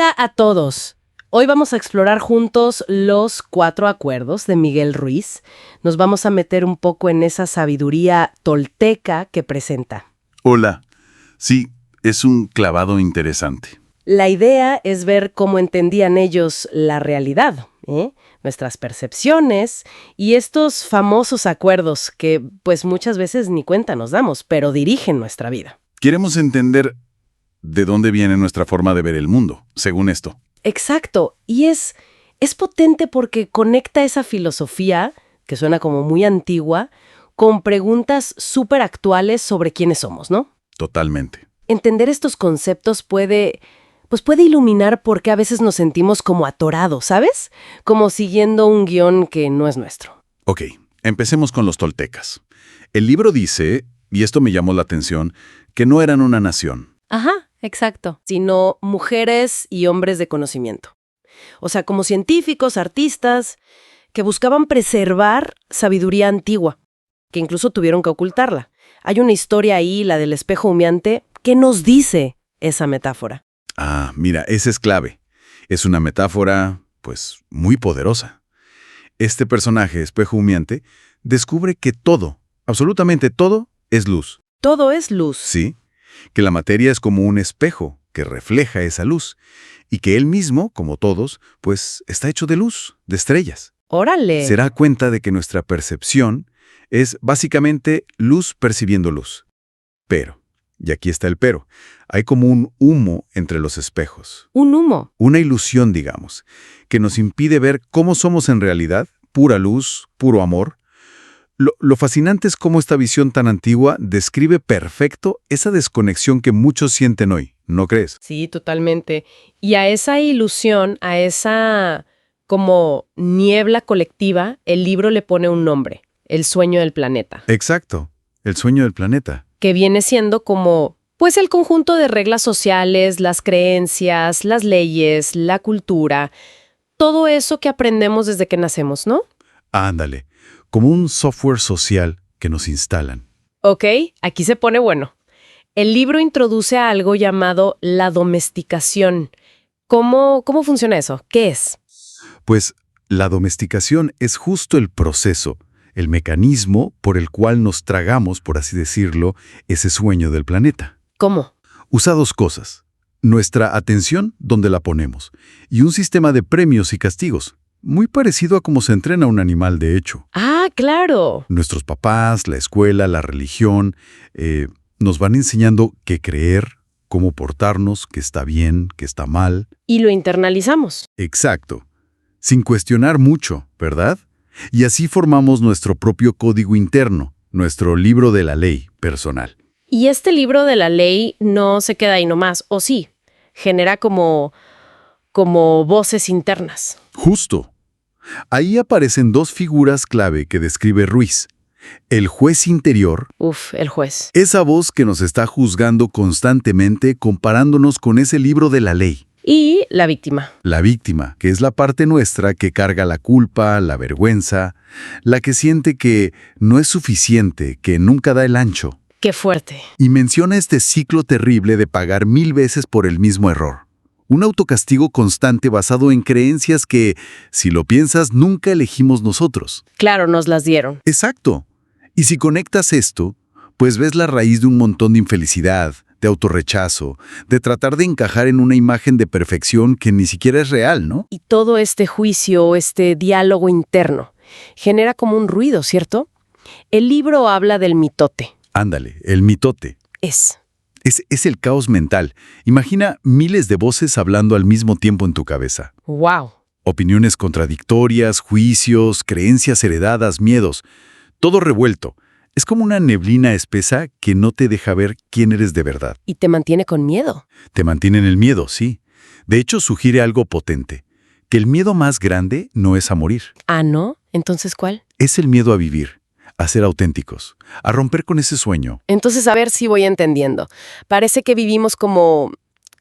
Hola a todos. Hoy vamos a explorar juntos los 4 acuerdos de Miguel Ruiz. Nos vamos a meter un poco en esa sabiduría tolteca que presenta. Hola. Sí, es un clavado interesante. La idea es ver cómo entendían ellos la realidad, nuestras percepciones y estos famosos acuerdos que pues muchas veces ni cuenta nos damos, pero dirigen nuestra vida. Queremos entender de dónde viene nuestra forma de ver el mundo, según esto. Exacto, y es potente porque conecta esa filosofía, que suena como muy antigua, con preguntas súper actuales sobre quiénes somos, ¿no? Totalmente. Entender estos conceptos puede iluminar por qué a veces nos sentimos como atorados, ¿sabes? Como siguiendo un guión que no es nuestro. Ok, empecemos con los toltecas. El libro dice, y esto me llamó la atención, que no eran una nación. Ajá, exacto. Sino mujeres y hombres de conocimiento. O sea, como científicos, artistas, que buscaban preservar sabiduría antigua, que incluso tuvieron que ocultarla. Hay una historia ahí, la del espejo humeante, que nos dice esa metáfora. Ah, mira, esa es clave. Es una metáfora, pues, muy poderosa. Este personaje, espejo humeante, descubre que todo, absolutamente todo, es luz. Todo es luz. Sí, que la materia es como un espejo que refleja esa luz y que él mismo, como todos, pues está hecho de luz, de estrellas. ¡Órale! Se da cuenta de que nuestra percepción es básicamente luz percibiendo luz. Pero, y aquí está el pero, hay como un humo entre los espejos. Un humo. Una ilusión, digamos, que nos impide ver cómo somos en realidad, pura luz, puro amor. Lo fascinante es cómo esta visión tan antigua describe perfecto esa desconexión que muchos sienten hoy, ¿no crees? Sí, totalmente. Y a esa ilusión, a esa como niebla colectiva, el libro le pone un nombre, El sueño del planeta. Exacto, el sueño del planeta. Que viene siendo como, pues el conjunto de reglas sociales, las creencias, las leyes, la cultura, todo eso que aprendemos desde que nacemos, ¿no? Ándale, como un software social que nos instalan. Ok, aquí se pone bueno. El libro introduce a algo llamado la domesticación. ¿Cómo funciona eso? ¿Qué es? Pues la domesticación es justo el proceso, el mecanismo por el cual nos tragamos, por así decirlo, ese sueño del planeta. ¿Cómo? Usa dos cosas: nuestra atención, donde la ponemos, y un sistema de premios y castigos, muy parecido a cómo se entrena un animal, de hecho. Ah, claro. Nuestros papás, la escuela, la religión, nos van enseñando qué creer, cómo portarnos, qué está bien, qué está mal. Y lo internalizamos. Exacto. Sin cuestionar mucho, ¿verdad? Y así formamos nuestro propio código interno, nuestro libro de la ley personal. Y este libro de la ley no se queda ahí nomás, ¿o sí? Genera como voces internas. Justo. Ahí aparecen dos figuras clave que describe Ruiz. El juez interior, El juez. esa voz que nos está juzgando constantemente comparándonos con ese libro de la ley. Y la víctima. La víctima, que es la parte nuestra que carga la culpa, la vergüenza, la que siente que no es suficiente, que nunca da el ancho. ¡Qué fuerte! Y menciona este ciclo terrible de pagar 1000 veces por el mismo error. Un autocastigo constante basado en creencias que, si lo piensas, nunca elegimos nosotros. Claro, nos las dieron. Exacto. Y si conectas esto, pues ves la raíz de un montón de infelicidad, de autorrechazo, de tratar de encajar en una imagen de perfección que ni siquiera es real, ¿no? Y todo este juicio, este diálogo interno, genera como un ruido, ¿cierto? El libro habla del mitote. Ándale, el mitote. Es el caos mental. Imagina miles de voces hablando al mismo tiempo en tu cabeza. ¡Wow! Opiniones contradictorias, juicios, creencias heredadas, miedos. Todo revuelto. Es como una neblina espesa que no te deja ver quién eres de verdad. Y te mantiene con miedo. Te mantiene en el miedo, sí. De hecho, sugiere algo potente. Que el miedo más grande no es a morir. ¿Ah, no? ¿Entonces cuál? Es el miedo a vivir, a ser auténticos, a romper con ese sueño. Entonces, a ver si voy entendiendo. Parece que vivimos como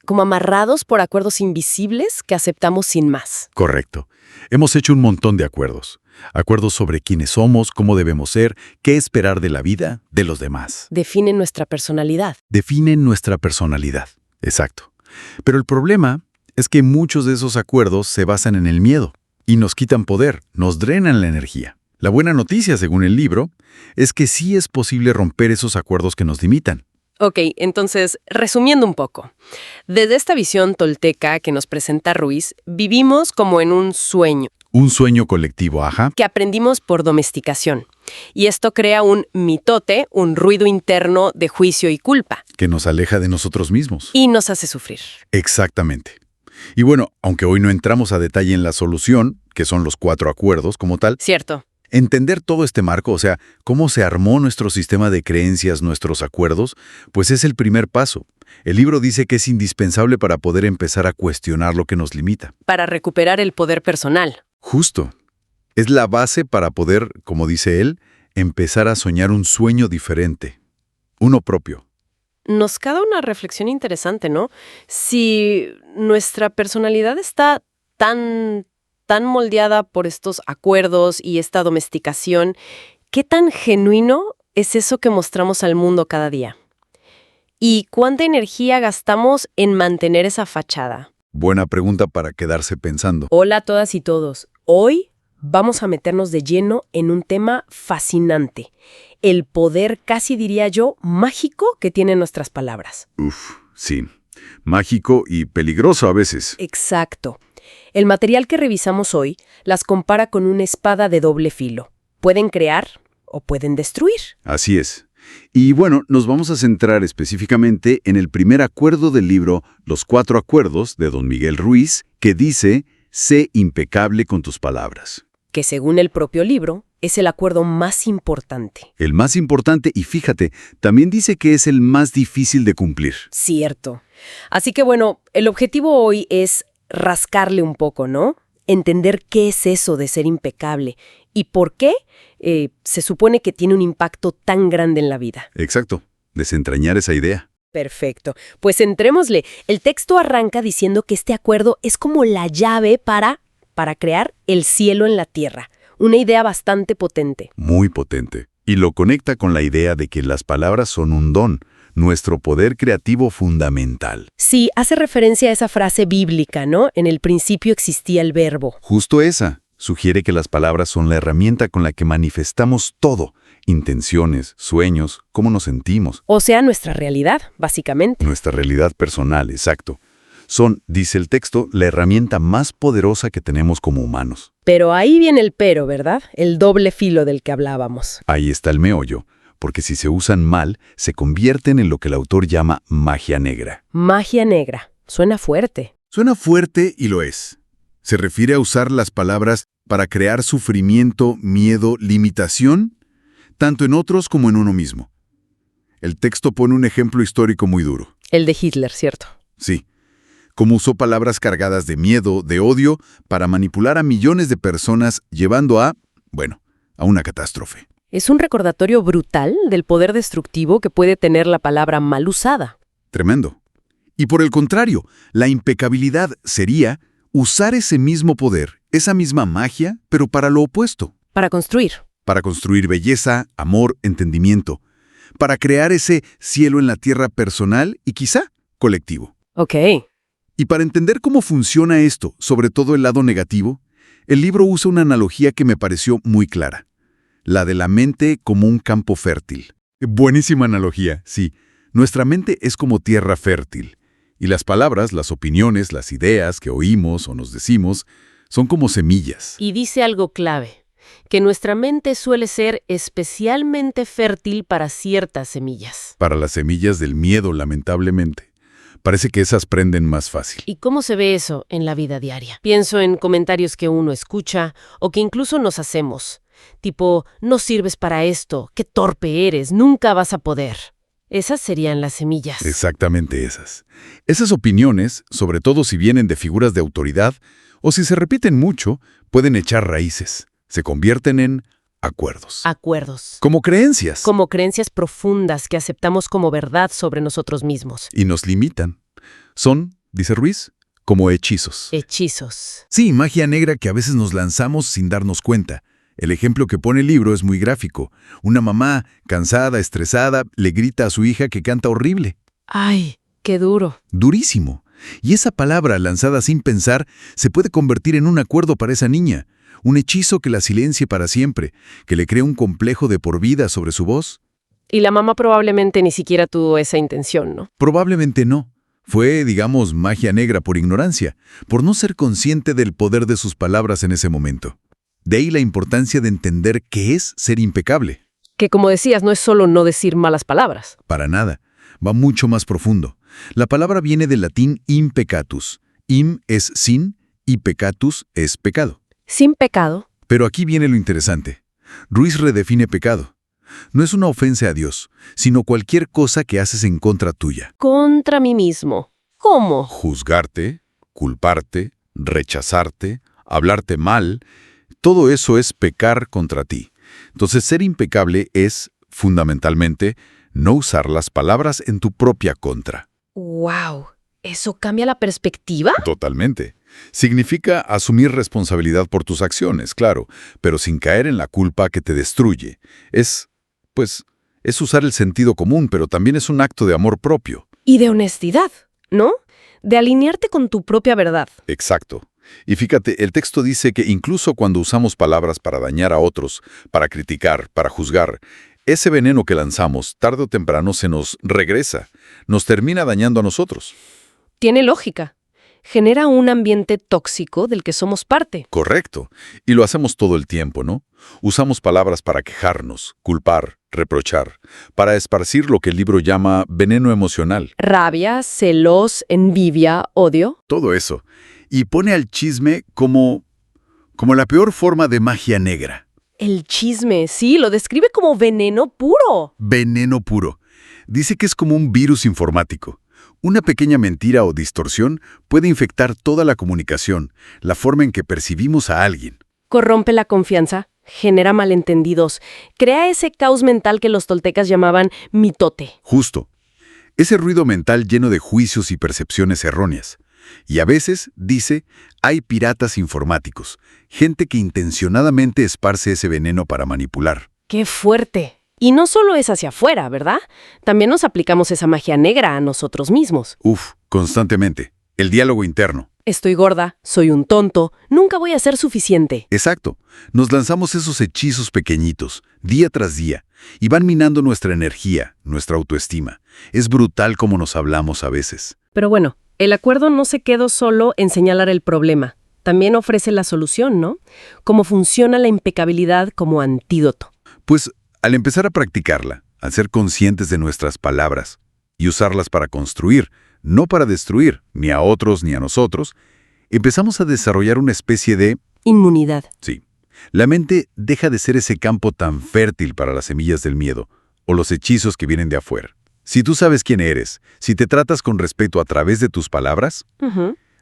amarrados por acuerdos invisibles que aceptamos sin más. Correcto. Hemos hecho un montón de acuerdos. Acuerdos sobre quiénes somos, cómo debemos ser, qué esperar de la vida, de los demás. Definen nuestra personalidad. Definen nuestra personalidad. Exacto. Pero el problema es que muchos de esos acuerdos se basan en el miedo y nos quitan poder, nos drenan la energía. La buena noticia, según el libro, es que sí es posible romper esos acuerdos que nos limitan. Ok, entonces, resumiendo un poco. Desde esta visión tolteca que nos presenta Ruiz, vivimos como en un sueño Un sueño colectivo, ajá. que aprendimos por domesticación. Y esto crea un mitote, un ruido interno de juicio y culpa, Que nos aleja de nosotros mismos. y nos hace sufrir. Exactamente. Y bueno, aunque hoy no entramos a detalle en la solución, que son los 4 acuerdos como tal, Cierto. entender todo este marco, o sea, cómo se armó nuestro sistema de creencias, nuestros acuerdos, pues es el primer paso. El libro dice que es indispensable para poder empezar a cuestionar lo que nos limita. Para recuperar el poder personal. Justo. Es la base para poder, como dice él, empezar a soñar un sueño diferente. Uno propio. Nos queda una reflexión interesante, ¿no? Si nuestra personalidad está tan moldeada por estos acuerdos y esta domesticación, ¿qué tan genuino es eso que mostramos al mundo cada día? ¿Y cuánta energía gastamos en mantener esa fachada? Buena pregunta para quedarse pensando. Hola a todas y todos. Hoy vamos a meternos de lleno en un tema fascinante. El poder, casi diría yo, mágico que tienen nuestras palabras. Sí. Mágico y peligroso a veces. Exacto. El material que revisamos hoy las compara con una espada de doble filo. Pueden crear o pueden destruir. Así es. Y bueno, nos vamos a centrar específicamente en el primer acuerdo del libro Los 4 acuerdos de don Miguel Ruiz, que dice, sé impecable con tus palabras. Que según el propio libro, es el acuerdo más importante. El más importante, y fíjate, también dice que es el más difícil de cumplir. Cierto. Así que bueno, el objetivo hoy es rascarle un poco, ¿no? Entender qué es eso de ser impecable y por qué se supone que tiene un impacto tan grande en la vida. Exacto. Desentrañar esa idea. Perfecto. Pues entrémosle. El texto arranca diciendo que este acuerdo es como la llave para crear el cielo en la tierra. Una idea bastante potente. Muy potente. Y lo conecta con la idea de que las palabras son un don, nuestro poder creativo fundamental. Sí, hace referencia a esa frase bíblica, ¿no? En el principio existía el verbo. Justo esa. Sugiere que las palabras son la herramienta con la que manifestamos todo. Intenciones, sueños, cómo nos sentimos. O sea, nuestra realidad, básicamente. Nuestra realidad personal, exacto. Son, dice el texto, la herramienta más poderosa que tenemos como humanos. Pero ahí viene el pero, ¿verdad? El doble filo del que hablábamos. Ahí está el meollo, porque si se usan mal, se convierten en lo que el autor llama magia negra. Magia negra. Suena fuerte. Suena fuerte y lo es. Se refiere a usar las palabras para crear sufrimiento, miedo, limitación, tanto en otros como en uno mismo. El texto pone un ejemplo histórico muy duro. El de Hitler, ¿cierto? Sí. Cómo usó palabras cargadas de miedo, de odio, para manipular a millones de personas, llevando a una catástrofe. Es un recordatorio brutal del poder destructivo que puede tener la palabra mal usada. Tremendo. Y por el contrario, la impecabilidad sería usar ese mismo poder, esa misma magia, pero para lo opuesto. Para construir. Para construir belleza, amor, entendimiento. Para crear ese cielo en la tierra personal y quizá colectivo. Ok. Y para entender cómo funciona esto, sobre todo el lado negativo, el libro usa una analogía que me pareció muy clara. La de la mente como un campo fértil. Buenísima analogía, sí. Nuestra mente es como tierra fértil. Y las palabras, las opiniones, las ideas que oímos o nos decimos, son como semillas. Y dice algo clave, que nuestra mente suele ser especialmente fértil para ciertas semillas. Para las semillas del miedo, lamentablemente. Parece que esas prenden más fácil. ¿Y cómo se ve eso en la vida diaria? Pienso en comentarios que uno escucha o que incluso nos hacemos. Tipo, no sirves para esto, qué torpe eres, nunca vas a poder. Esas serían las semillas. Exactamente esas. Esas opiniones, sobre todo si vienen de figuras de autoridad, o si se repiten mucho, pueden echar raíces. Se convierten en acuerdos. Acuerdos. Como creencias. Como creencias profundas que aceptamos como verdad sobre nosotros mismos. Y nos limitan. Son, dice Ruiz, como hechizos. Hechizos. Sí, magia negra que a veces nos lanzamos sin darnos cuenta. El ejemplo que pone el libro es muy gráfico. Una mamá, cansada, estresada, le grita a su hija que canta horrible. ¡Ay, qué duro! Durísimo. Y esa palabra lanzada sin pensar se puede convertir en un acuerdo para esa niña, un hechizo que la silencie para siempre, que le cree un complejo de por vida sobre su voz. Y la mamá probablemente ni siquiera tuvo esa intención, ¿no? Probablemente no. Fue, digamos, magia negra por ignorancia, por no ser consciente del poder de sus palabras en ese momento. De ahí la importancia de entender qué es ser impecable. Que como decías, no es solo no decir malas palabras. Para nada. Va mucho más profundo. La palabra viene del latín impecatus. Im es sin y peccatus es pecado. Sin pecado. Pero aquí viene lo interesante. Ruiz redefine pecado. No es una ofensa a Dios, sino cualquier cosa que haces en contra tuya. Contra mí mismo. ¿Cómo? Juzgarte, culparte, rechazarte, hablarte mal, todo eso es pecar contra ti. Entonces, ser impecable es, fundamentalmente, no usar las palabras en tu propia contra. ¡Wow! ¿Eso cambia la perspectiva? Totalmente. Significa asumir responsabilidad por tus acciones, claro, pero sin caer en la culpa que te destruye. Es usar el sentido común, pero también es un acto de amor propio. Y de honestidad, ¿no? De alinearte con tu propia verdad. Exacto. Y fíjate, el texto dice que incluso cuando usamos palabras para dañar a otros, para criticar, para juzgar, ese veneno que lanzamos, tarde o temprano se nos regresa, nos termina dañando a nosotros. Tiene lógica. Genera un ambiente tóxico del que somos parte. Correcto. Y lo hacemos todo el tiempo, ¿no? Usamos palabras para quejarnos, culpar, reprochar, para esparcir lo que el libro llama veneno emocional. Rabia, celos, envidia, odio. Todo eso. Y pone al chisme como la peor forma de magia negra. El chisme, sí, lo describe como veneno puro. Veneno puro. Dice que es como un virus informático. Una pequeña mentira o distorsión puede infectar toda la comunicación, la forma en que percibimos a alguien. Corrompe la confianza, genera malentendidos, crea ese caos mental que los toltecas llamaban mitote. Justo. Ese ruido mental lleno de juicios y percepciones erróneas. Y a veces, dice, hay piratas informáticos, gente que intencionadamente esparce ese veneno para manipular. ¡Qué fuerte! Y no solo es hacia afuera, ¿verdad? También nos aplicamos esa magia negra a nosotros mismos. Constantemente. El diálogo interno. Estoy gorda, soy un tonto, nunca voy a ser suficiente. Exacto. Nos lanzamos esos hechizos pequeñitos, día tras día, y van minando nuestra energía, nuestra autoestima. Es brutal como nos hablamos a veces. Pero bueno, el acuerdo no se quedó solo en señalar el problema. También ofrece la solución, ¿no? Cómo funciona la impecabilidad como antídoto. Pues, al empezar a practicarla, al ser conscientes de nuestras palabras y usarlas para construir, no para destruir, ni a otros ni a nosotros, empezamos a desarrollar una especie de inmunidad. Sí. La mente deja de ser ese campo tan fértil para las semillas del miedo o los hechizos que vienen de afuera. Si tú sabes quién eres, si te tratas con respeto a través de tus palabras,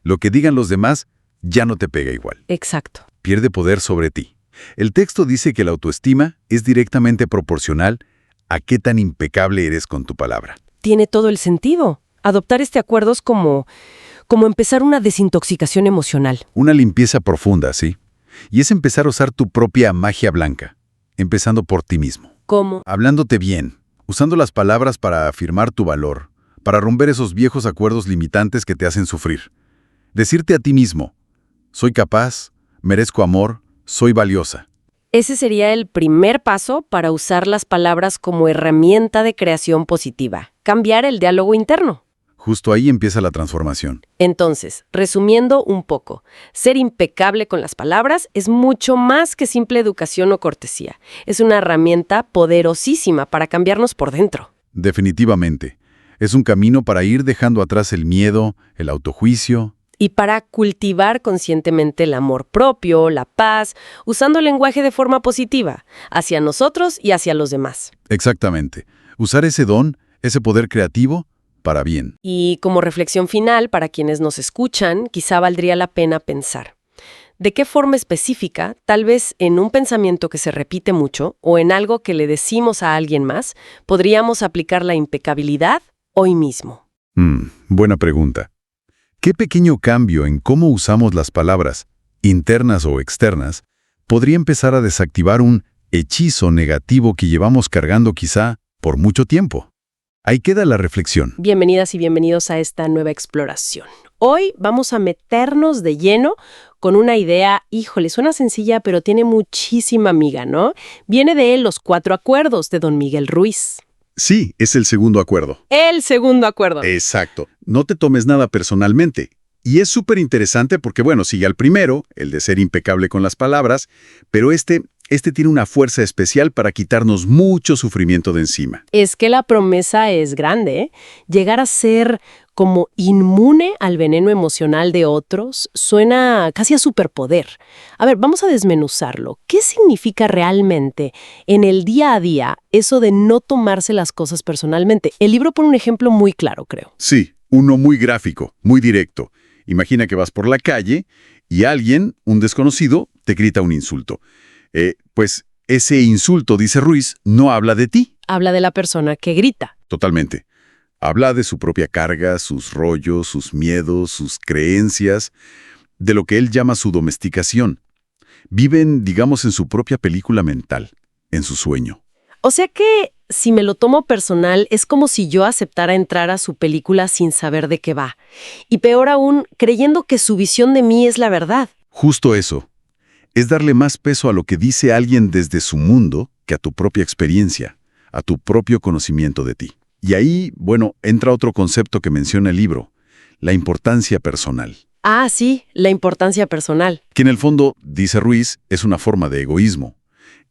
lo que digan los demás ya no te pega igual. Exacto. Pierde poder sobre ti. El texto dice que la autoestima es directamente proporcional a qué tan impecable eres con tu palabra. Tiene todo el sentido. Adoptar este acuerdo es como empezar una desintoxicación emocional. Una limpieza profunda, ¿sí? Y es empezar a usar tu propia magia blanca, empezando por ti mismo. ¿Cómo? Hablándote bien, usando las palabras para afirmar tu valor, para romper esos viejos acuerdos limitantes que te hacen sufrir. Decirte a ti mismo, soy capaz, merezco amor, soy valiosa. Ese sería el primer paso para usar las palabras como herramienta de creación positiva. Cambiar el diálogo interno. Justo ahí empieza la transformación. Entonces, resumiendo un poco, ser impecable con las palabras es mucho más que simple educación o cortesía. Es una herramienta poderosísima para cambiarnos por dentro. Definitivamente. Es un camino para ir dejando atrás el miedo, el autojuicio. Y para cultivar conscientemente el amor propio, la paz, usando el lenguaje de forma positiva, hacia nosotros y hacia los demás. Exactamente. Usar ese don, ese poder creativo, para bien. Y como reflexión final, para quienes nos escuchan, quizá valdría la pena pensar. ¿De qué forma específica, tal vez en un pensamiento que se repite mucho o en algo que le decimos a alguien más, podríamos aplicar la impecabilidad hoy mismo? Buena pregunta. ¿Qué pequeño cambio en cómo usamos las palabras, internas o externas, podría empezar a desactivar un hechizo negativo que llevamos cargando quizá por mucho tiempo? Ahí queda la reflexión. Bienvenidas y bienvenidos a esta nueva exploración. Hoy vamos a meternos de lleno con una idea, híjole, suena sencilla, pero tiene muchísima miga, ¿no? Viene de Los 4 Acuerdos de don Miguel Ruiz. Sí, es el segundo acuerdo. El segundo acuerdo. Exacto. No te tomes nada personalmente. Y es súper interesante porque, bueno, sigue al primero, el de ser impecable con las palabras, pero este tiene una fuerza especial para quitarnos mucho sufrimiento de encima. Es que la promesa es grande, ¿eh? Llegar a ser como inmune al veneno emocional de otros suena casi a superpoder. A ver, vamos a desmenuzarlo. ¿Qué significa realmente en el día a día eso de no tomarse las cosas personalmente? El libro pone un ejemplo muy claro, creo. Sí, uno muy gráfico, muy directo. Imagina que vas por la calle y alguien, un desconocido, te grita un insulto. Pues ese insulto, dice Ruiz, no habla de ti. Habla de la persona que grita. Totalmente. Habla de su propia carga, sus rollos, sus miedos, sus creencias, de lo que él llama su domesticación. Viven, digamos, en su propia película mental, en su sueño. O sea que, si me lo tomo personal, es como si yo aceptara entrar a su película sin saber de qué va. Y peor aún, creyendo que su visión de mí es la verdad. Justo eso. Es darle más peso a lo que dice alguien desde su mundo que a tu propia experiencia, a tu propio conocimiento de ti. Y ahí, bueno, entra otro concepto que menciona el libro, la importancia personal. Ah, sí, la importancia personal. Que en el fondo, dice Ruiz, es una forma de egoísmo.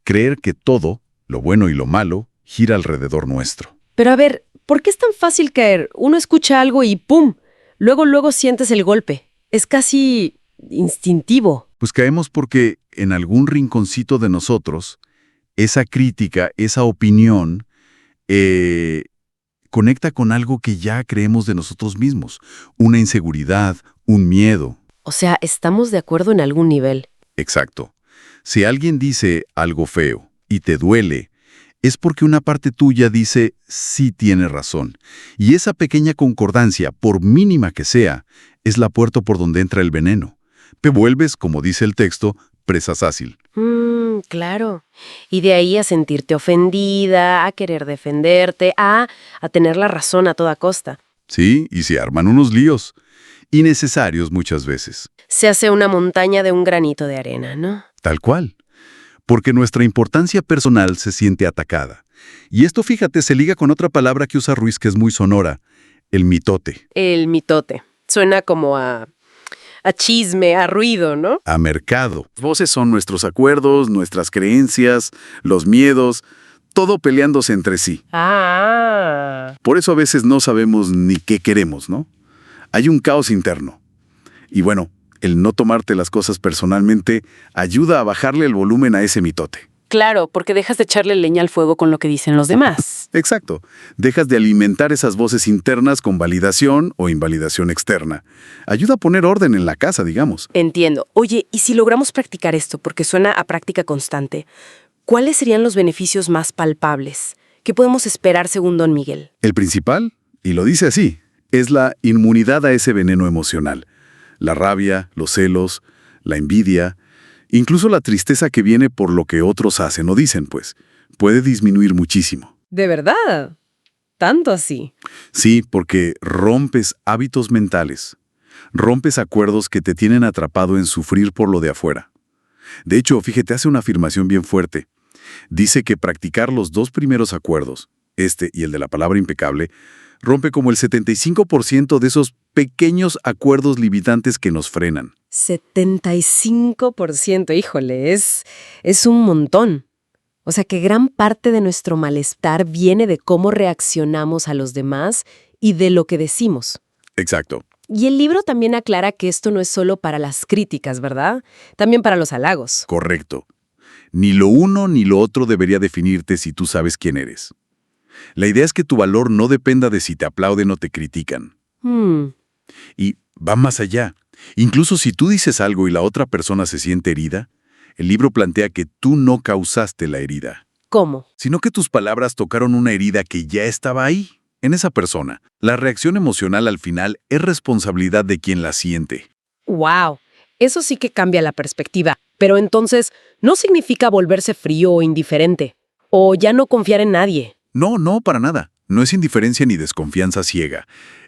Creer que todo, lo bueno y lo malo, gira alrededor nuestro. Pero a ver, ¿por qué es tan fácil caer? Uno escucha algo y ¡pum! Luego sientes el golpe. Es casi instintivo. Pues caemos porque en algún rinconcito de nosotros, esa crítica, esa opinión, conecta con algo que ya creemos de nosotros mismos. Una inseguridad, un miedo. O sea, estamos de acuerdo en algún nivel. Exacto. Si alguien dice algo feo y te duele, es porque una parte tuya dice, sí tiene razón. Y esa pequeña concordancia, por mínima que sea, es la puerta por donde entra el veneno. Te vuelves, como dice el texto, presa fácil. Claro. Y de ahí a sentirte ofendida, a querer defenderte, a tener la razón a toda costa. Sí, y se arman unos líos. Innecesarios muchas veces. Se hace una montaña de un granito de arena, ¿no? Tal cual. Porque nuestra importancia personal se siente atacada. Y esto, fíjate, se liga con otra palabra que usa Ruiz que es muy sonora, el mitote. El mitote. Suena como a chisme, a ruido, ¿no? A mercado. Voces son nuestros acuerdos, nuestras creencias, los miedos, todo peleándose entre sí. Ah. Por eso a veces no sabemos ni qué queremos, ¿no? Hay un caos interno. Y bueno, el no tomarte las cosas personalmente ayuda a bajarle el volumen a ese mitote. Claro, porque dejas de echarle leña al fuego con lo que dicen los demás. Exacto. Dejas de alimentar esas voces internas con validación o invalidación externa. Ayuda a poner orden en la casa, digamos. Entiendo. Oye, ¿y si logramos practicar esto, porque suena a práctica constante, cuáles serían los beneficios más palpables? ¿Qué podemos esperar según don Miguel? El principal, y lo dice así, es la inmunidad a ese veneno emocional. La rabia, los celos, la envidia, incluso la tristeza que viene por lo que otros hacen o dicen, pues, puede disminuir muchísimo. ¿De verdad? ¿Tanto así? Sí, porque rompes hábitos mentales, rompes acuerdos que te tienen atrapado en sufrir por lo de afuera. De hecho, fíjate, hace una afirmación bien fuerte. Dice que practicar los 2 primeros acuerdos, este y el de la palabra impecable, rompe como el 75% de esos pequeños acuerdos limitantes que nos frenan. 75%, híjole, es un montón. O sea que gran parte de nuestro malestar viene de cómo reaccionamos a los demás y de lo que decimos. Exacto. Y el libro también aclara que esto no es solo para las críticas, ¿verdad? También para los halagos. Correcto. Ni lo uno ni lo otro debería definirte si tú sabes quién eres. La idea es que tu valor no dependa de si te aplauden o te critican. Y va más allá. Incluso si tú dices algo y la otra persona se siente herida, el libro plantea que tú no causaste la herida. ¿Cómo? Sino que tus palabras tocaron una herida que ya estaba ahí, en esa persona. La reacción emocional al final es responsabilidad de quien la siente. ¡Wow! Eso sí que cambia la perspectiva. Pero entonces, ¿no significa volverse frío o indiferente? ¿O ya no confiar en nadie? No, para nada. No es indiferencia ni desconfianza ciega.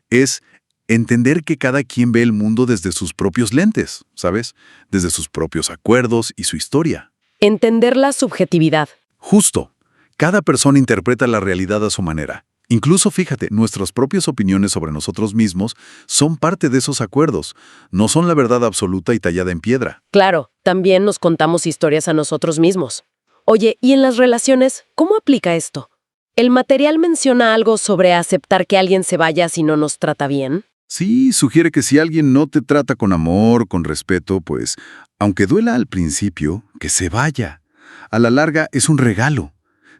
Es Entender que cada quien ve el mundo desde sus propios lentes, ¿sabes? Desde sus propios acuerdos y su historia. Entender la subjetividad. Justo. Cada persona interpreta la realidad a su manera. Incluso, fíjate, nuestras propias opiniones sobre nosotros mismos son parte de esos acuerdos. No son la verdad absoluta y tallada en piedra. Claro, también nos contamos historias a nosotros mismos. Oye, ¿y en las relaciones, cómo aplica esto? ¿El material menciona algo sobre aceptar que alguien se vaya si no nos trata bien? Sí, sugiere que si alguien no te trata con amor, con respeto, pues, aunque duela al principio, que se vaya. A la larga es un regalo.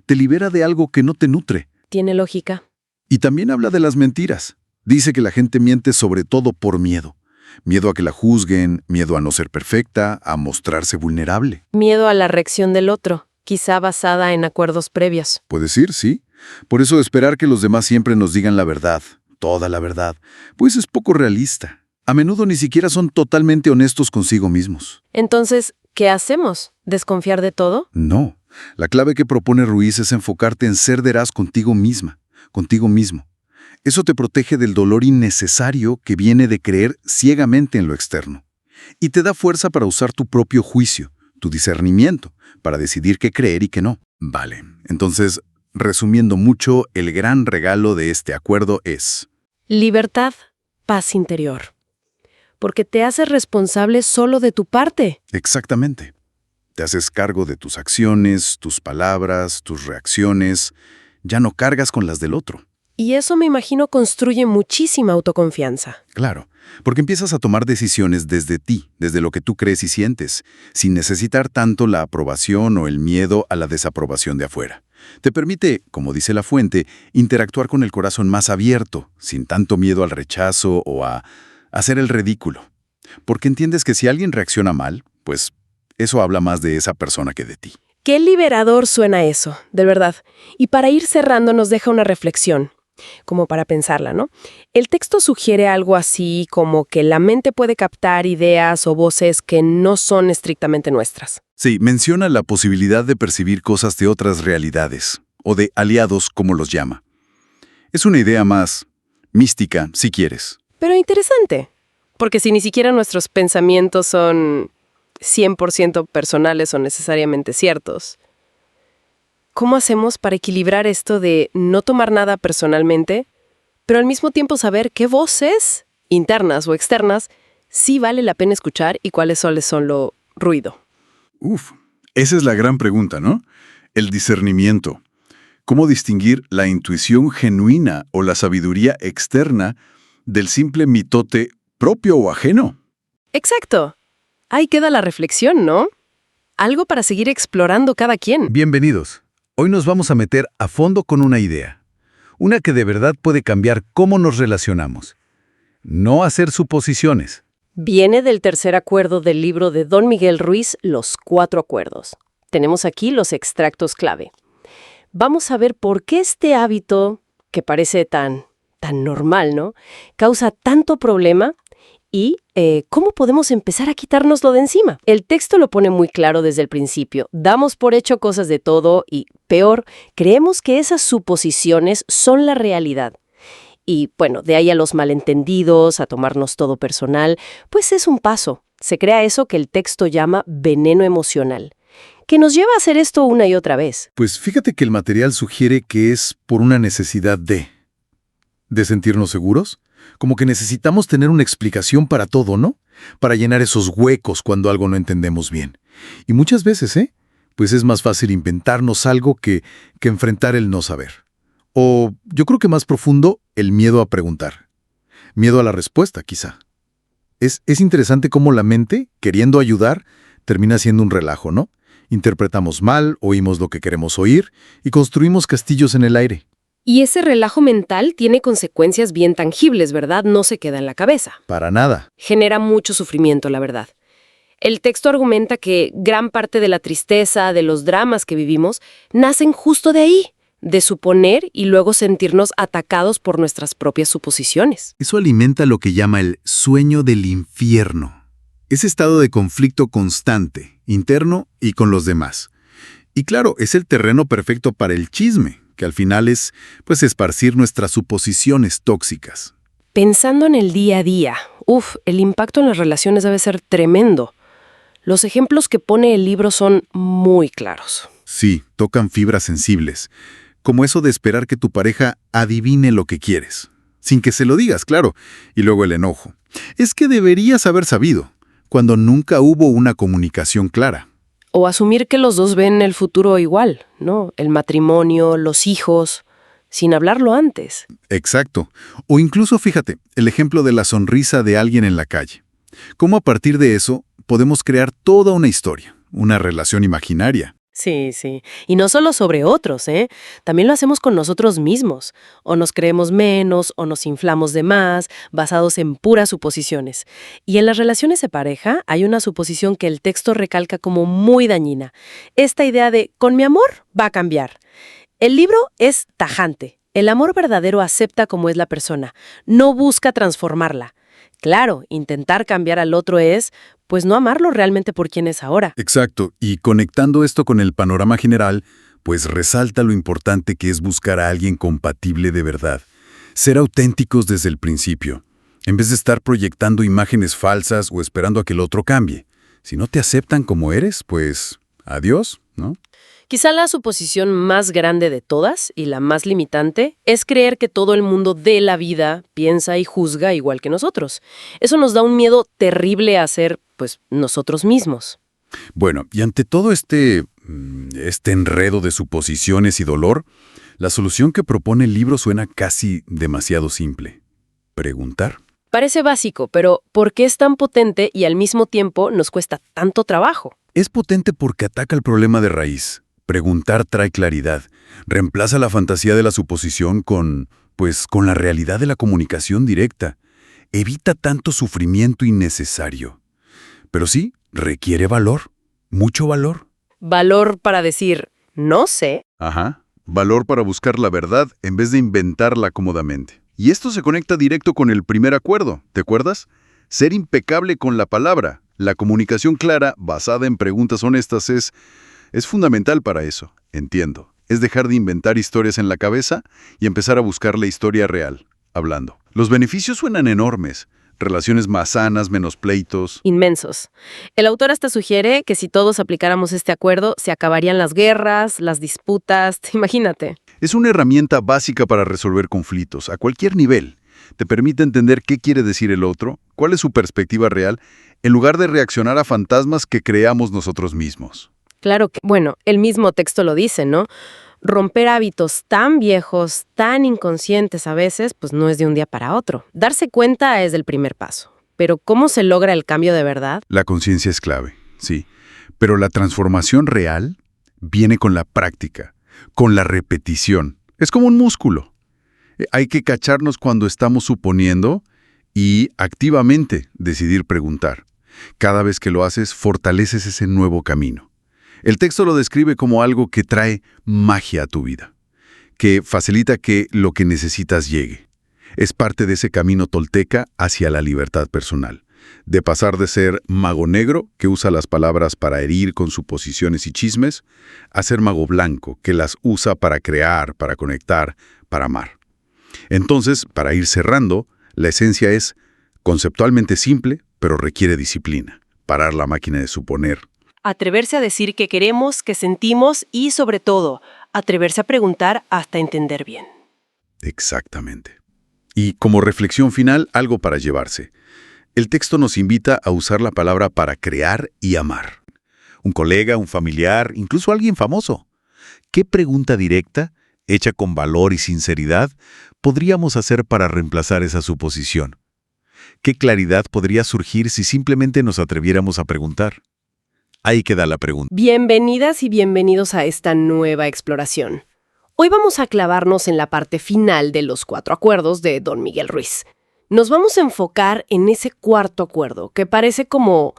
Te libera de algo que no te nutre. ¿Tiene lógica? Y también habla de las mentiras. Dice que la gente miente sobre todo por miedo. Miedo a que la juzguen, miedo a no ser perfecta, a mostrarse vulnerable. Miedo a la reacción del otro, quizá basada en acuerdos previos. Puede ser, sí. Por eso esperar que los demás siempre nos digan la verdad, toda la verdad, pues es poco realista. A menudo ni siquiera son totalmente honestos consigo mismos. Entonces, ¿qué hacemos? ¿Desconfiar de todo? No. La clave que propone Ruiz es enfocarte en ser veraz contigo misma, contigo mismo. Eso te protege del dolor innecesario que viene de creer ciegamente en lo externo. Y te da fuerza para usar tu propio juicio, tu discernimiento, para decidir qué creer y qué no. Vale, entonces, resumiendo mucho, el gran regalo de este acuerdo es... Libertad, paz interior. Porque te haces responsable solo de tu parte. Exactamente. Te haces cargo de tus acciones, tus palabras, tus reacciones. Ya no cargas con las del otro. Y eso me imagino construye muchísima autoconfianza. Claro, porque empiezas a tomar decisiones desde ti, desde lo que tú crees y sientes, sin necesitar tanto la aprobación o el miedo a la desaprobación de afuera. Te permite, como dice la fuente, interactuar con el corazón más abierto, sin tanto miedo al rechazo o a hacer el ridículo. Porque entiendes que si alguien reacciona mal, pues eso habla más de esa persona que de ti. Qué liberador suena eso, de verdad. Y para ir cerrando nos deja una reflexión, como para pensarla, ¿no? El texto sugiere algo así como que la mente puede captar ideas o voces que no son estrictamente nuestras. Sí, menciona la posibilidad de percibir cosas de otras realidades, o de aliados, como los llama. Es una idea más mística, si quieres. Pero interesante, porque si ni siquiera nuestros pensamientos son 100% personales o necesariamente ciertos, ¿cómo hacemos para equilibrar esto de no tomar nada personalmente, pero al mismo tiempo saber qué voces, internas o externas, sí vale la pena escuchar y cuáles son lo ruido? Esa es la gran pregunta, ¿no? El discernimiento. ¿Cómo distinguir la intuición genuina o la sabiduría externa del simple mitote propio o ajeno? Exacto. Ahí queda la reflexión, ¿no? Algo para seguir explorando cada quien. Bienvenidos. Hoy nos vamos a meter a fondo con una idea. Una que de verdad puede cambiar cómo nos relacionamos. No hacer suposiciones. Viene del tercer acuerdo del libro de Don Miguel Ruiz, Los 4 acuerdos. Tenemos aquí los extractos clave. Vamos a ver por qué este hábito, que parece tan normal, ¿no?, causa tanto problema y cómo podemos empezar a quitárnoslo de encima. El texto lo pone muy claro desde el principio. Damos por hecho cosas de todo y, peor, creemos que esas suposiciones son la realidad. Y, bueno, de ahí a los malentendidos, a tomarnos todo personal, pues es un paso. Se crea eso que el texto llama veneno emocional, que nos lleva a hacer esto una y otra vez. Pues fíjate que el material sugiere que es por una necesidad de sentirnos seguros. Como que necesitamos tener una explicación para todo, ¿no? Para llenar esos huecos cuando algo no entendemos bien. Y muchas veces, pues es más fácil inventarnos algo que enfrentar el no saber. O, yo creo que más profundo, el miedo a preguntar. Miedo a la respuesta, quizá. Es interesante cómo la mente, queriendo ayudar, termina siendo un relajo, ¿no? Interpretamos mal, oímos lo que queremos oír y construimos castillos en el aire. Y ese relajo mental tiene consecuencias bien tangibles, ¿verdad? No se queda en la cabeza. Para nada. Genera mucho sufrimiento, la verdad. El texto argumenta que gran parte de la tristeza, de los dramas que vivimos, nacen justo de ahí, de suponer y luego sentirnos atacados por nuestras propias suposiciones. Eso alimenta lo que llama el sueño del infierno. Ese estado de conflicto constante, interno y con los demás. Y claro, es el terreno perfecto para el chisme, que al final es, pues, esparcir nuestras suposiciones tóxicas. Pensando en el día a día, el impacto en las relaciones debe ser tremendo. Los ejemplos que pone el libro son muy claros. Sí, tocan fibras sensibles, como eso de esperar que tu pareja adivine lo que quieres, sin que se lo digas, claro, y luego el enojo. Es que deberías haber sabido, cuando nunca hubo una comunicación clara. O asumir que los dos ven el futuro igual, ¿no? El matrimonio, los hijos, sin hablarlo antes. Exacto. O incluso, fíjate, el ejemplo de la sonrisa de alguien en la calle. Cómo a partir de eso podemos crear toda una historia, una relación imaginaria. Sí, sí. Y no solo sobre otros, ¿eh? También lo hacemos con nosotros mismos. O nos creemos menos, o nos inflamos de más, basados en puras suposiciones. Y en las relaciones de pareja hay una suposición que el texto recalca como muy dañina. Esta idea de, con mi amor, va a cambiar. El libro es tajante. El amor verdadero acepta cómo es la persona, no busca transformarla. Claro, intentar cambiar al otro es, pues no amarlo realmente por quien es ahora. Exacto, y conectando esto con el panorama general, pues resalta lo importante que es buscar a alguien compatible de verdad. Ser auténticos desde el principio, en vez de estar proyectando imágenes falsas o esperando a que el otro cambie. Si no te aceptan como eres, pues adiós, ¿no? Quizá la suposición más grande de todas y la más limitante es creer que todo el mundo de la vida piensa y juzga igual que nosotros. Eso nos da un miedo terrible a ser, pues, nosotros mismos. Bueno, y ante todo este enredo de suposiciones y dolor, la solución que propone el libro suena casi demasiado simple. Preguntar. Parece básico, pero ¿por qué es tan potente y al mismo tiempo nos cuesta tanto trabajo? Es potente porque ataca el problema de raíz. Preguntar trae claridad. Reemplaza la fantasía de la suposición con la realidad de la comunicación directa. Evita tanto sufrimiento innecesario. Pero sí, requiere valor. Mucho valor. Valor para decir, no sé. Ajá. Valor para buscar la verdad en vez de inventarla cómodamente. Y esto se conecta directo con el primer acuerdo, ¿te acuerdas? Ser impecable con la palabra. La comunicación clara, basada en preguntas honestas, es fundamental para eso, entiendo. Es dejar de inventar historias en la cabeza y empezar a buscar la historia real, hablando. Los beneficios suenan enormes. Relaciones más sanas, menos pleitos. Inmensos. El autor hasta sugiere que si todos aplicáramos este acuerdo, se acabarían las guerras, las disputas, imagínate. Es una herramienta básica para resolver conflictos, a cualquier nivel. Te permite entender qué quiere decir el otro, cuál es su perspectiva real, en lugar de reaccionar a fantasmas que creamos nosotros mismos. Claro que, el mismo texto lo dice, ¿no? Romper hábitos tan viejos, tan inconscientes a veces, pues no es de un día para otro. Darse cuenta es el primer paso. Pero ¿cómo se logra el cambio de verdad? La conciencia es clave, sí. Pero la transformación real viene con la práctica, con la repetición. Es como un músculo. Hay que cacharnos cuando estamos suponiendo y activamente decidir preguntar. Cada vez que lo haces, fortaleces ese nuevo camino. El texto lo describe como algo que trae magia a tu vida, que facilita que lo que necesitas llegue. Es parte de ese camino tolteca hacia la libertad personal, de pasar de ser mago negro, que usa las palabras para herir con suposiciones y chismes, a ser mago blanco, que las usa para crear, para conectar, para amar. Entonces, para ir cerrando, la esencia es conceptualmente simple, pero requiere disciplina. Parar la máquina de suponer. Atreverse a decir qué queremos, qué sentimos y, sobre todo, atreverse a preguntar hasta entender bien. Exactamente. Y como reflexión final, algo para llevarse. El texto nos invita a usar la palabra para crear y amar. Un colega, un familiar, incluso alguien famoso. ¿Qué pregunta directa, hecha con valor y sinceridad, podríamos hacer para reemplazar esa suposición? ¿Qué claridad podría surgir si simplemente nos atreviéramos a preguntar? Ahí queda la pregunta. Bienvenidas y bienvenidos a esta nueva exploración. Hoy vamos a clavarnos en la parte final de los 4 acuerdos de Don Miguel Ruiz. Nos vamos a enfocar en ese cuarto acuerdo, que parece como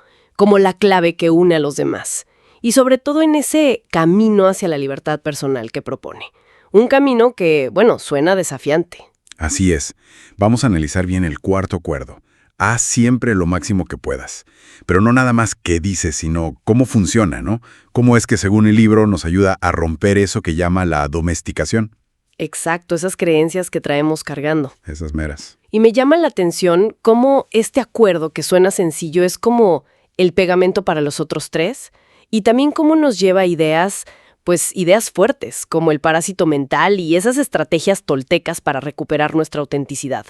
la clave que une a los demás. Y sobre todo en ese camino hacia la libertad personal que propone. Un camino que, suena desafiante. Así es. Vamos a analizar bien el cuarto acuerdo. Haz siempre lo máximo que puedas. Pero no nada más qué dices, sino cómo funciona, ¿no? Cómo es que, según el libro, nos ayuda a romper eso que llama la domesticación. Exacto, esas creencias que traemos cargando. Esas meras. Y me llama la atención cómo este acuerdo, que suena sencillo, es como el pegamento para los otros tres, y también cómo nos lleva a ideas, pues ideas fuertes, como el parásito mental y esas estrategias toltecas para recuperar nuestra autenticidad.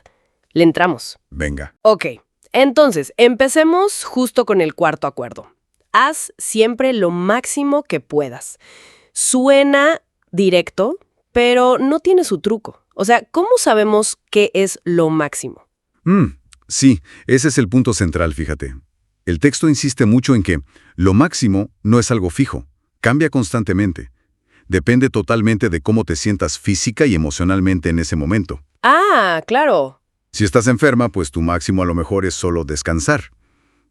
Le entramos. Venga. Ok, entonces, empecemos justo con el cuarto acuerdo. Haz siempre lo máximo que puedas. Suena directo, pero no tiene su truco. O sea, ¿cómo sabemos qué es lo máximo? Sí, ese es el punto central, fíjate. El texto insiste mucho en que lo máximo no es algo fijo, cambia constantemente. Depende totalmente de cómo te sientas física y emocionalmente en ese momento. Ah, claro. Si estás enferma, pues tu máximo a lo mejor es solo descansar.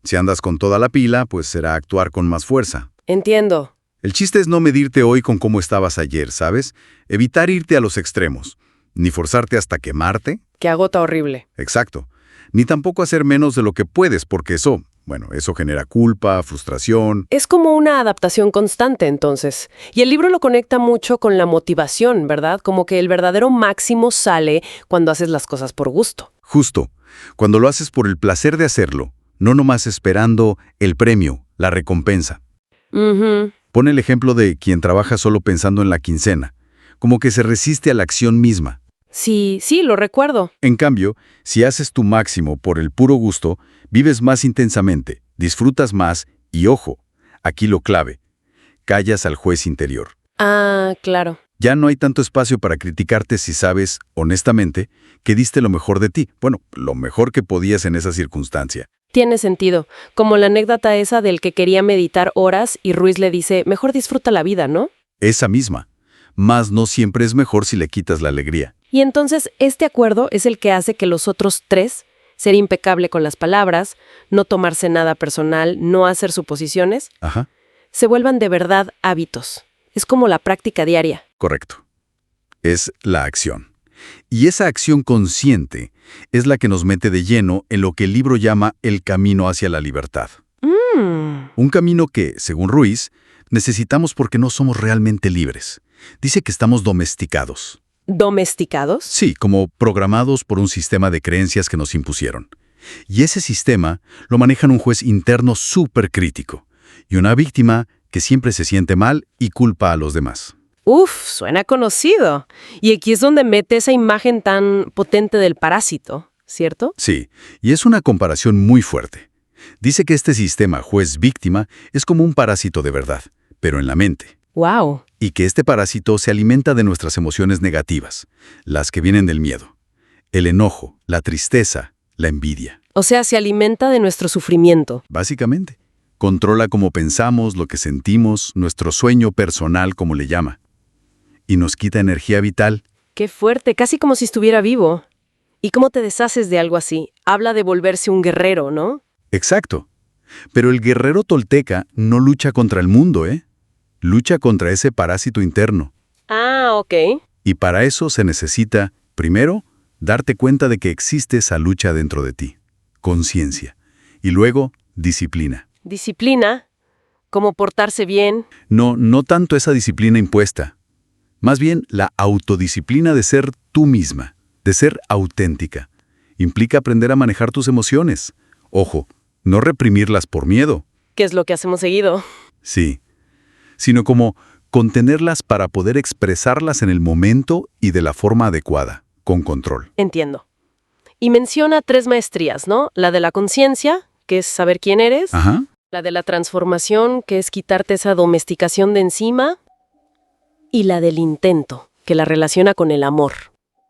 Si andas con toda la pila, pues será actuar con más fuerza. Entiendo. El chiste es no medirte hoy con cómo estabas ayer, ¿sabes? Evitar irte a los extremos. Ni forzarte hasta quemarte. Que agota horrible. Exacto. Ni tampoco hacer menos de lo que puedes, porque eso genera culpa, frustración. Es como una adaptación constante, entonces. Y el libro lo conecta mucho con la motivación, ¿verdad? Como que el verdadero máximo sale cuando haces las cosas por gusto. Justo. Cuando lo haces por el placer de hacerlo, no nomás esperando el premio, la recompensa. Pon el ejemplo de quien trabaja solo pensando en la quincena, como que se resiste a la acción misma. Sí, lo recuerdo. En cambio, si haces tu máximo por el puro gusto, vives más intensamente, disfrutas más y, ojo, aquí lo clave, callas al juez interior. Ah, claro. Ya no hay tanto espacio para criticarte si sabes, honestamente, que diste lo mejor de ti. Bueno, lo mejor que podías en esa circunstancia. Tiene sentido. Como la anécdota esa del que quería meditar horas y Ruiz le dice, mejor disfruta la vida, ¿no? Esa misma. Más no siempre es mejor si le quitas la alegría. Y entonces este acuerdo es el que hace que los otros tres, ser impecable con las palabras, no tomarse nada personal, no hacer suposiciones, se vuelvan de verdad hábitos. Es como la práctica diaria. Correcto. Es la acción. Y esa acción consciente es la que nos mete de lleno en lo que el libro llama el camino hacia la libertad. Un camino que, según Ruiz, necesitamos porque no somos realmente libres. Dice que estamos domesticados. ¿Domesticados? Sí, como programados por un sistema de creencias que nos impusieron. Y ese sistema lo manejan un juez interno súper crítico y una víctima que siempre se siente mal y culpa a los demás. Uf, suena conocido. Y aquí es donde mete esa imagen tan potente del parásito, ¿cierto? Sí, y es una comparación muy fuerte. Dice que este sistema juez-víctima es como un parásito de verdad, pero en la mente. ¡Wow! Y que este parásito se alimenta de nuestras emociones negativas, las que vienen del miedo, el enojo, la tristeza, la envidia. O sea, se alimenta de nuestro sufrimiento. Básicamente, controla cómo pensamos, lo que sentimos, nuestro sueño personal, como le llama. Y nos quita energía vital. ¡Qué fuerte! Casi como si estuviera vivo. ¿Y cómo te deshaces de algo así? Habla de volverse un guerrero, ¿no? Exacto. Pero el guerrero tolteca no lucha contra el mundo, ¿eh? Lucha contra ese parásito interno. Ah, ok. Y para eso se necesita, primero, darte cuenta de que existe esa lucha dentro de ti. Conciencia. Y luego, disciplina. ¿Disciplina? ¿Cómo portarse bien? No tanto esa disciplina impuesta. Más bien la autodisciplina de ser tú misma, de ser auténtica. Implica aprender a manejar tus emociones. Ojo, no reprimirlas por miedo. ¿Qué es lo que hacemos seguido? Sí, sino como contenerlas para poder expresarlas en el momento y de la forma adecuada, con control. Entiendo. Y menciona 3 maestrías, ¿no? La de la conciencia, que es saber quién eres. Ajá. La de la transformación, que es quitarte esa domesticación de encima. Y la del intento, que la relaciona con el amor.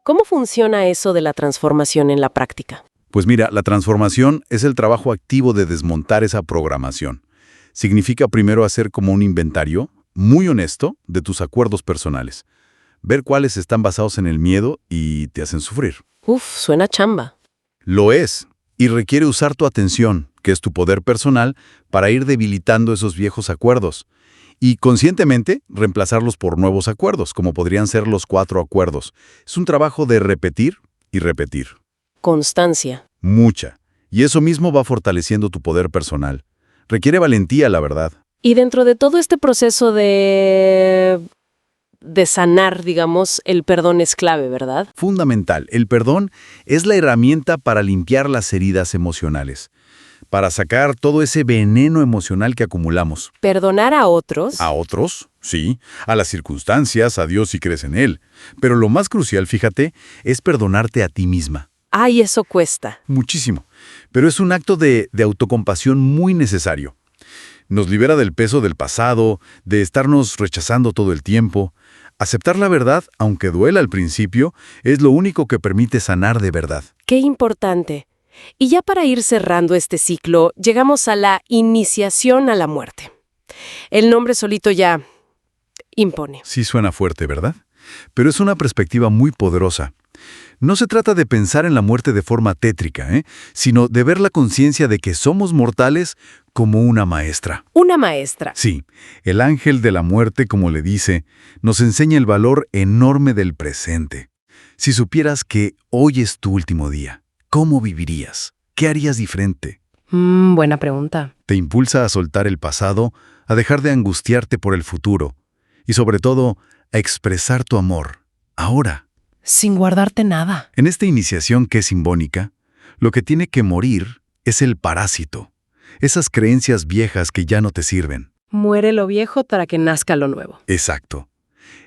¿Cómo funciona eso de la transformación en la práctica? Pues mira, la transformación es el trabajo activo de desmontar esa programación. Significa primero hacer como un inventario, muy honesto, de tus acuerdos personales. Ver cuáles están basados en el miedo y te hacen sufrir. Uf, suena chamba. Lo es, y requiere usar tu atención, que es tu poder personal, para ir debilitando esos viejos acuerdos. Y conscientemente reemplazarlos por nuevos acuerdos, como podrían ser los 4 acuerdos. Es un trabajo de repetir y repetir. Constancia. Mucha. Y eso mismo va fortaleciendo tu poder personal. Requiere valentía, la verdad. Y dentro de todo este proceso de de sanar, digamos, el perdón es clave, ¿verdad? Fundamental. El perdón es la herramienta para limpiar las heridas emocionales, para sacar todo ese veneno emocional que acumulamos. Perdonar a otros. A otros, sí, a las circunstancias, a Dios si crees en Él. Pero lo más crucial, fíjate, es perdonarte a ti misma. Ay, eso cuesta. Muchísimo. Pero es un acto de autocompasión muy necesario. Nos libera del peso del pasado, de estarnos rechazando todo el tiempo. Aceptar la verdad, aunque duela al principio, es lo único que permite sanar de verdad. Qué importante. Y ya para ir cerrando este ciclo, llegamos a la iniciación a la muerte. El nombre solito ya impone. Sí suena fuerte, ¿verdad? Pero es una perspectiva muy poderosa. No se trata de pensar en la muerte de forma tétrica, sino de ver la conciencia de que somos mortales como una maestra. Una maestra. Sí, el ángel de la muerte, como le dice, nos enseña el valor enorme del presente. Si supieras que hoy es tu último día, ¿cómo vivirías? ¿Qué harías diferente? Buena pregunta. Te impulsa a soltar el pasado, a dejar de angustiarte por el futuro y, sobre todo, a expresar tu amor, ahora. Sin guardarte nada. En esta iniciación que es simbólica, lo que tiene que morir es el parásito, esas creencias viejas que ya no te sirven. Muere lo viejo para que nazca lo nuevo. Exacto.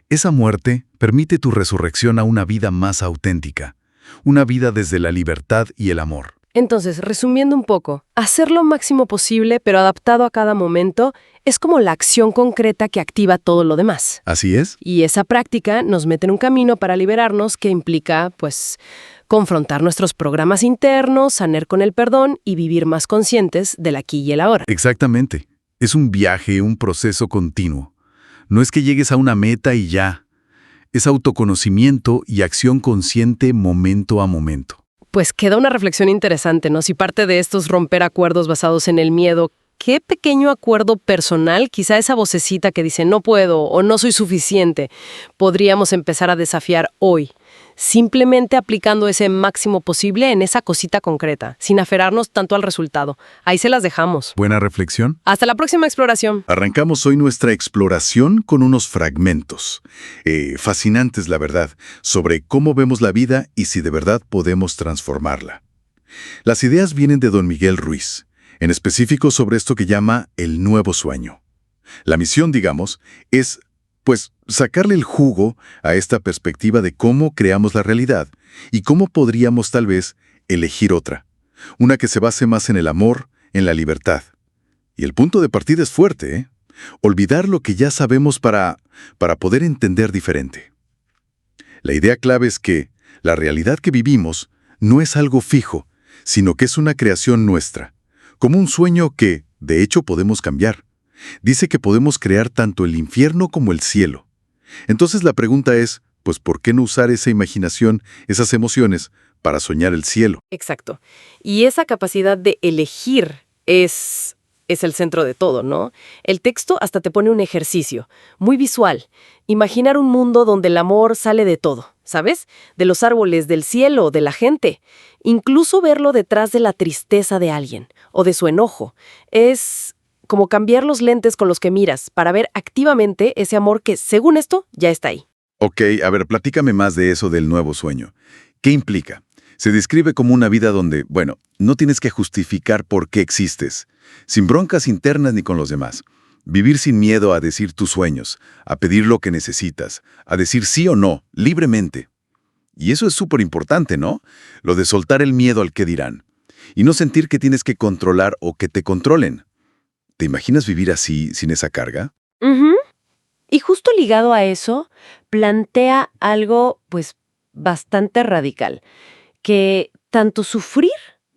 Esa muerte permite tu resurrección a una vida más auténtica, una vida desde la libertad y el amor. Entonces, resumiendo un poco, hacer lo máximo posible, pero adaptado a cada momento, es como la acción concreta que activa todo lo demás. ¿Así es? Y esa práctica nos mete en un camino para liberarnos que implica, pues, confrontar nuestros programas internos, sanar con el perdón y vivir más conscientes del aquí y el ahora. Exactamente. Es un viaje, un proceso continuo. No es que llegues a una meta y ya. Es autoconocimiento y acción consciente momento a momento. Pues queda una reflexión interesante, ¿no? Si parte de esto es romper acuerdos basados en el miedo, ¿qué pequeño acuerdo personal, quizá esa vocecita que dice no puedo o no soy suficiente, podríamos empezar a desafiar hoy? Simplemente aplicando ese máximo posible en esa cosita concreta, sin aferrarnos tanto al resultado. Ahí se las dejamos. Buena reflexión. Hasta la próxima exploración. Arrancamos hoy nuestra exploración con unos fragmentos, fascinantes la verdad, sobre cómo vemos la vida y si de verdad podemos transformarla. Las ideas vienen de don Miguel Ruiz, en específico sobre esto que llama el nuevo sueño. La misión, digamos, es, pues, sacarle el jugo a esta perspectiva de cómo creamos la realidad y cómo podríamos tal vez elegir otra, una que se base más en el amor, en la libertad. Y el punto de partida es fuerte, ¿eh? Olvidar lo que ya sabemos para poder entender diferente. La idea clave es que la realidad que vivimos no es algo fijo, sino que es una creación nuestra, como un sueño que, de hecho, podemos cambiar. Dice que podemos crear tanto el infierno como el cielo. Entonces la pregunta es, pues, ¿por qué no usar esa imaginación, esas emociones, para soñar el cielo? Exacto. Y esa capacidad de elegir es el centro de todo, ¿no? El texto hasta te pone un ejercicio, muy visual. Imaginar un mundo donde el amor sale de todo, ¿sabes? De los árboles, del cielo, de la gente. Incluso verlo detrás de la tristeza de alguien o de su enojo. Es como cambiar los lentes con los que miras para ver activamente ese amor que, según esto, ya está ahí. Ok, a ver, platícame más de eso del nuevo sueño. ¿Qué implica? Se describe como una vida donde, bueno, no tienes que justificar por qué existes, sin broncas internas ni con los demás. Vivir sin miedo a decir tus sueños, a pedir lo que necesitas, a decir sí o no, libremente. Y eso es súper importante, ¿no? Lo de soltar el miedo al qué dirán. Y no sentir que tienes que controlar o que te controlen. ¿Te imaginas vivir así, sin esa carga? Ujú. Y justo ligado a eso, plantea algo, pues, bastante radical, que tanto sufrir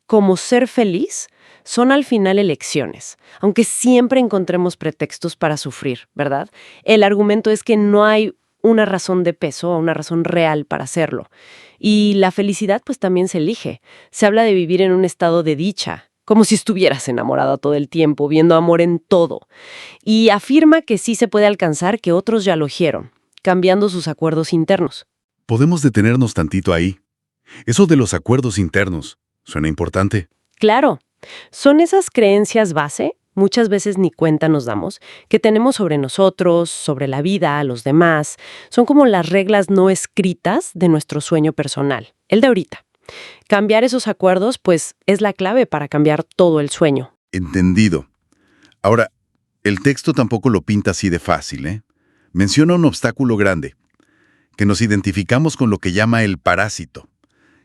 como ser feliz son al final elecciones, aunque siempre encontremos pretextos para sufrir, ¿verdad? El argumento es que no hay una razón de peso o una razón real para hacerlo. Y la felicidad, pues, también se elige. Se habla de vivir en un estado de dicha, como si estuvieras enamorada todo el tiempo, viendo amor en todo. Y afirma que sí se puede alcanzar, que otros ya lo hicieron, cambiando sus acuerdos internos. Podemos detenernos tantito ahí. Eso de los acuerdos internos, suena importante. Claro, son esas creencias base, muchas veces ni cuenta nos damos, que tenemos sobre nosotros, sobre la vida, los demás. Son como las reglas no escritas de nuestro sueño personal, el de ahorita. Cambiar esos acuerdos, pues, es la clave para cambiar todo el sueño. Entendido. Ahora, el texto tampoco lo pinta así de fácil, ¿eh? Menciona un obstáculo grande, que nos identificamos con lo que llama el parásito,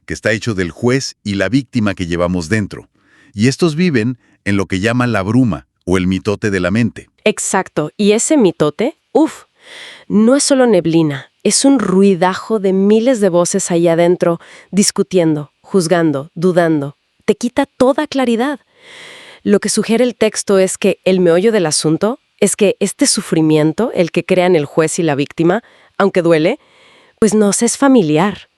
que está hecho del juez y la víctima que llevamos dentro. Y estos viven en lo que llama la bruma o el mitote de la mente. Exacto. Y ese mitote, no es solo neblina, es un ruidajo de miles de voces ahí adentro, discutiendo, juzgando, dudando. Te quita toda claridad. Lo que sugiere el texto es que el meollo del asunto es que este sufrimiento, el que crean el juez y la víctima, aunque duele, pues nos es familiar.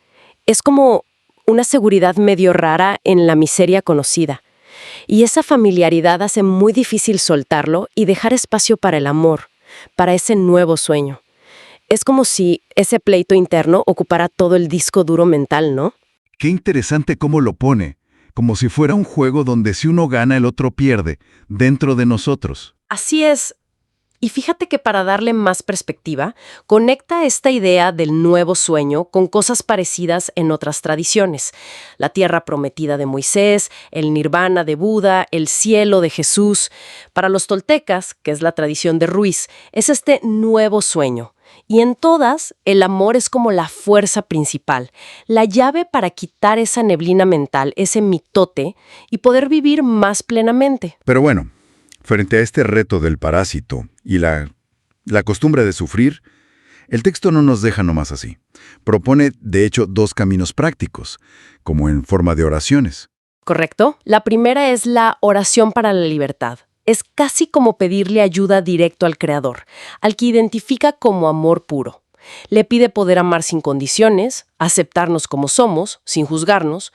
Es como una seguridad medio rara en la miseria conocida. Y esa familiaridad hace muy difícil soltarlo y dejar espacio para el amor, para ese nuevo sueño. Es como si ese pleito interno ocupara todo el disco duro mental, ¿no? Qué interesante cómo lo pone, como si fuera un juego donde si uno gana el otro pierde, dentro de nosotros. Así es. Y fíjate que para darle más perspectiva, conecta esta idea del nuevo sueño con cosas parecidas en otras tradiciones. La tierra prometida de Moisés, el nirvana de Buda, el cielo de Jesús. Para los toltecas, que es la tradición de Ruiz, es este nuevo sueño. Y en todas, el amor es como la fuerza principal, la llave para quitar esa neblina mental, ese mitote, y poder vivir más plenamente. Pero bueno, frente a este reto del parásito y la costumbre de sufrir, el texto no nos deja nomás así. Propone, de hecho, dos caminos prácticos, como en forma de oraciones. ¿Correcto? La primera es la oración para la libertad. Es casi como pedirle ayuda directo al Creador, al que identifica como amor puro. Le pide poder amar sin condiciones, aceptarnos como somos, sin juzgarnos,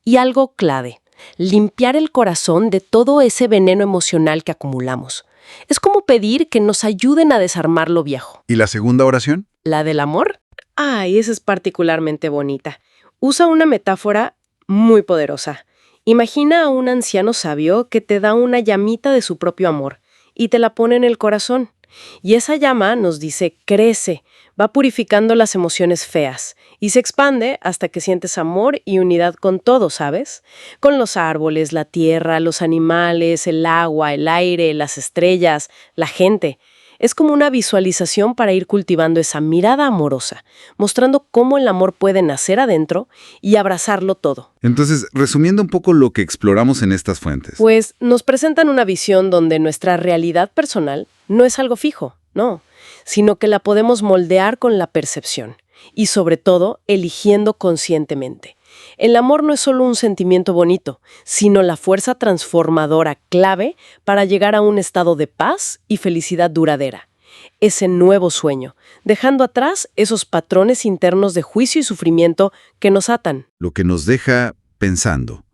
y algo clave: limpiar el corazón de todo ese veneno emocional que acumulamos. Es como pedir que nos ayuden a desarmar lo viejo. ¿Y la segunda oración? ¿La del amor? Ay, esa es particularmente bonita. Usa una metáfora muy poderosa. Imagina a un anciano sabio que te da una llamita de su propio amor y te la pone en el corazón. Y esa llama, nos dice, crece, va purificando las emociones feas y se expande hasta que sientes amor y unidad con todo, ¿sabes? Con los árboles, la tierra, los animales, el agua, el aire, las estrellas, la gente. Es como una visualización para ir cultivando esa mirada amorosa, mostrando cómo el amor puede nacer adentro y abrazarlo todo. Entonces, resumiendo un poco lo que exploramos en estas fuentes. Pues nos presentan una visión donde nuestra realidad personal no es algo fijo, no, sino que la podemos moldear con la percepción y, sobre todo, eligiendo conscientemente. El amor no es solo un sentimiento bonito, sino la fuerza transformadora clave para llegar a un estado de paz y felicidad duradera. Ese nuevo sueño, dejando atrás esos patrones internos de juicio y sufrimiento que nos atan. Lo que nos deja pensando.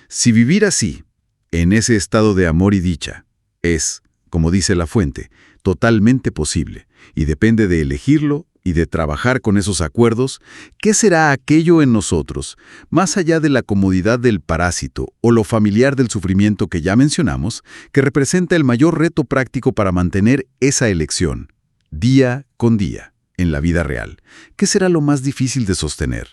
Si vivir así, en ese estado de amor y dicha, es, como dice la fuente, totalmente posible, y depende de elegirlo y de trabajar con esos acuerdos, ¿qué será aquello en nosotros, más allá de la comodidad del parásito o lo familiar del sufrimiento que ya mencionamos, que representa el mayor reto práctico para mantener esa elección, día con día, en la vida real? ¿Qué será lo más difícil de sostener?